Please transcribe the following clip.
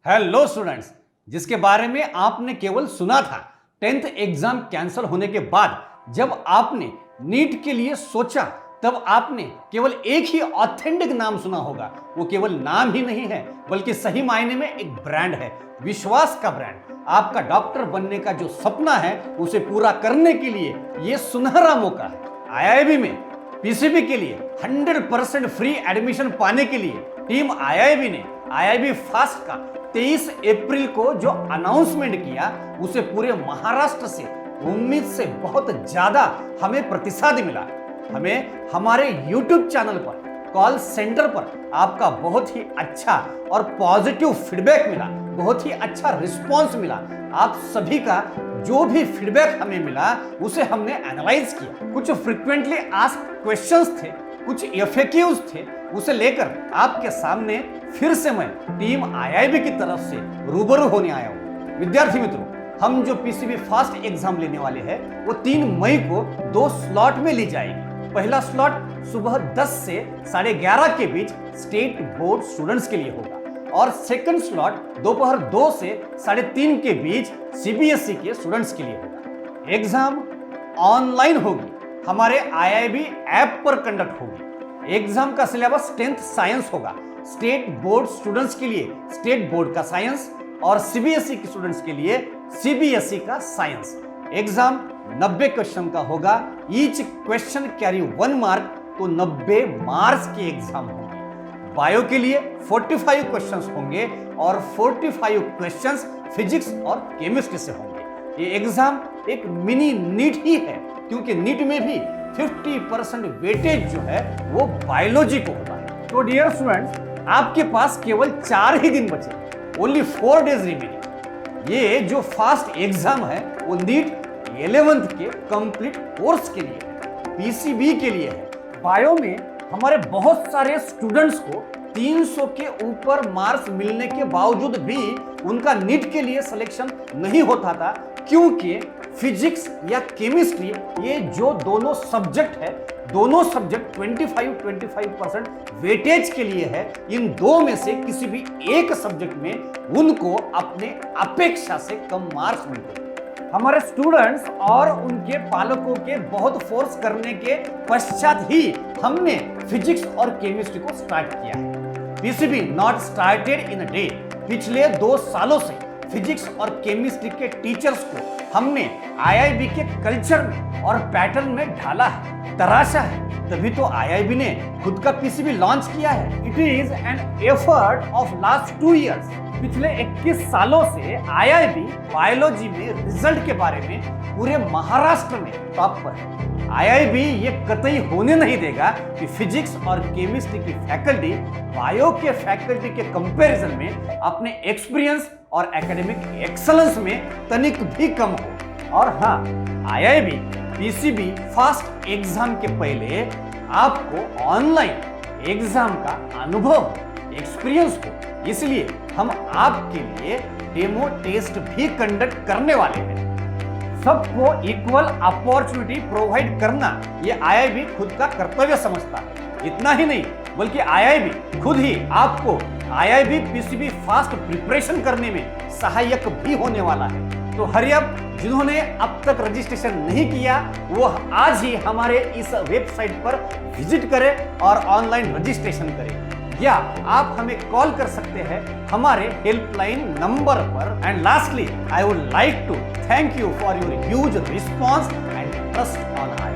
Hello students, जिसके बारे में आपने केवल सुना था। 10th एग्जाम कैंसिल होने के बाद जब आपने नीट के लिए सोचा तब आपने केवल एक ही ऑथेंटिक नाम सुना होगा। वो केवल नाम ही नहीं है बल्कि सही मायने में एक ब्रांड है, विश्वास का ब्रांड। आपका डॉक्टर बनने का जो सपना है उसे पूरा करने के लिए ये सुनहरा मौका है। आईआईबी में पीसीबी के लिए 100% फ्री एडमिशन पाने के लिए टीम आईआईबी ने आईआईबी फास्ट का 23 अप्रैल को जो अनाउंसमेंट किया उसे पूरे महाराष्ट्र से उम्मीद से बहुत ज्यादा हमें प्रतिसाद मिला। हमें हमारे YouTube चैनल पर कॉल सेंटर पर आपका बहुत ही अच्छा और पॉजिटिव फीडबैक मिला, बहुत ही अच्छा रिस्पॉन्स मिला। आप सभी का जो भी फीडबैक हमें मिला उसे हमने एनालाइज किया। कुछ फ्रीक्वेंटली आस्क्ड क्वेश्चंस थे, कुछ FAQs थे, उसे लेकर आपके सामने फिर से मैं टीम आईआईबी की तरफ से रूबरू होने आया हूँ। विद्यार्थी मित्रों, हम जो पीसीबी फास्ट एग्जाम लेने वाले हैं वो 3 मई को 2 स्लॉट में ली जाएगी। पहला स्लॉट सुबह 10 से 11:30 के बीच स्टेट बोर्ड स्टूडेंट्स के लिए होगा और सेकंड स्लॉट दोपहर 2 से 3:30 के बीच सीबीएसई के स्टूडेंट्स के लिए होगा। एग्जाम ऑनलाइन होगी, हमारे आईआईबी ऐप पर कंडक्ट होगी। एग्जाम का सिलेबस 10th साइंस होगा। स्टेट बोर्ड स्टूडेंट्स के लिए स्टेट बोर्ड का साइंस और सीबीएसई के स्टूडेंट्स के लिए सीबीएसई का साइंस। एग्जाम 90 क्वेश्चन का होगा। ईच क्वेश्चन कैरी 1 मार्क, तो 90 मार्क्स की एग्जाम होगी। बायो के लिए 45 क्वेश्चंस होंगे और 45 क्वेश्चंस फिजिक्स और केमिस्ट्री से होंगे। ये एग्जाम एक मिनी नीट ही है क्योंकि नीट में भी 50% वेटेज जो है वो बायोलॉजी को होता है। तो डियर स्टूडेंट्स, आपके पास केवल 4 ही दिन बचे, ओनली 4 डेज रिमेनिंग। ये जो फास्ट एग्जाम है वो नीट 11th के कंप्लीट कोर्स के लिए, पीसीबी के लिए है। बायो में हमारे बहुत सारे स्टूडेंट्स को 300 के ऊपर मार्क्स मिलने के बावजूद भी उनका नीट के लिए सिलेक्शन नहीं होता था क्योंकि फिजिक्स या केमिस्ट्री ये जो दोनों सब्जेक्ट है, दोनों सब्जेक्ट 25% वेटेज के लिए है। इन दो में से किसी भी एक सब्जेक्ट में उनको अपने अपेक्षा से कम मार्क्स मिलते हैं। हमारे स्टूडेंट्स और उनके पालकों के बहुत फोर्स करने के पश्चात ही हमने फिजिक्स और केमिस्ट्री को स्टार्ट किया है। PCB not started in a day. पिछले 2 सालों से फिजिक्स और केमिस्ट्री के टीचर्स को हमने आईआईबी के कल्चर में और पैटर्न में ढाला है, तराशा है, तभी तो आईआईबी ने खुद का पीसीबी लॉन्च किया है। It is an effort of last 2 years. पिछले 21 सालों से आईआईबी बायोलॉजी में रिजल्ट के बारे में पूरे महाराष्ट्र में टॉप पर है। आईआईबी ये कतई होने नहीं देगा कि फिजिक्स और केमिस्ट्री की फैकल्टी बायो के फैकल्टी के कंपैरिजन में अपने एक्सपीरियंस और एकेडमिक एक्सेलेंस में तनिक भी कम हो। और हाँ, आईआईबी पीसीबी फास्ट एग्जाम के पहले आपको ऑनलाइन एग्जाम का अनुभव, एक्सपीरियंस हो, इसलिए हम आपके लिए डेमो टेस्ट भी कंडक्ट करने वाले हैं। सबको इक्वल अपॉर्चुनिटी प्रोवाइड करना ये आईआईबी खुद का कर्तव्य समझता है। इतना ही नहीं बल्कि आईआईबी खुद ही आपको आईआईबी पीसीबी फास्ट प्रिपरेशन करने में सहायक भी होने वाला है। तो हरी अप, जिन्होंने अब तक रजिस्ट्रेशन नहीं किया वो आज ही हमारे इस वेबसाइट पर विजिट करें और ऑनलाइन रजिस्ट्रेशन करें, या आप हमें कॉल कर सकते हैं हमारे हेल्पलाइन नंबर पर। And lastly I would like to thank you for your huge response and trust on I.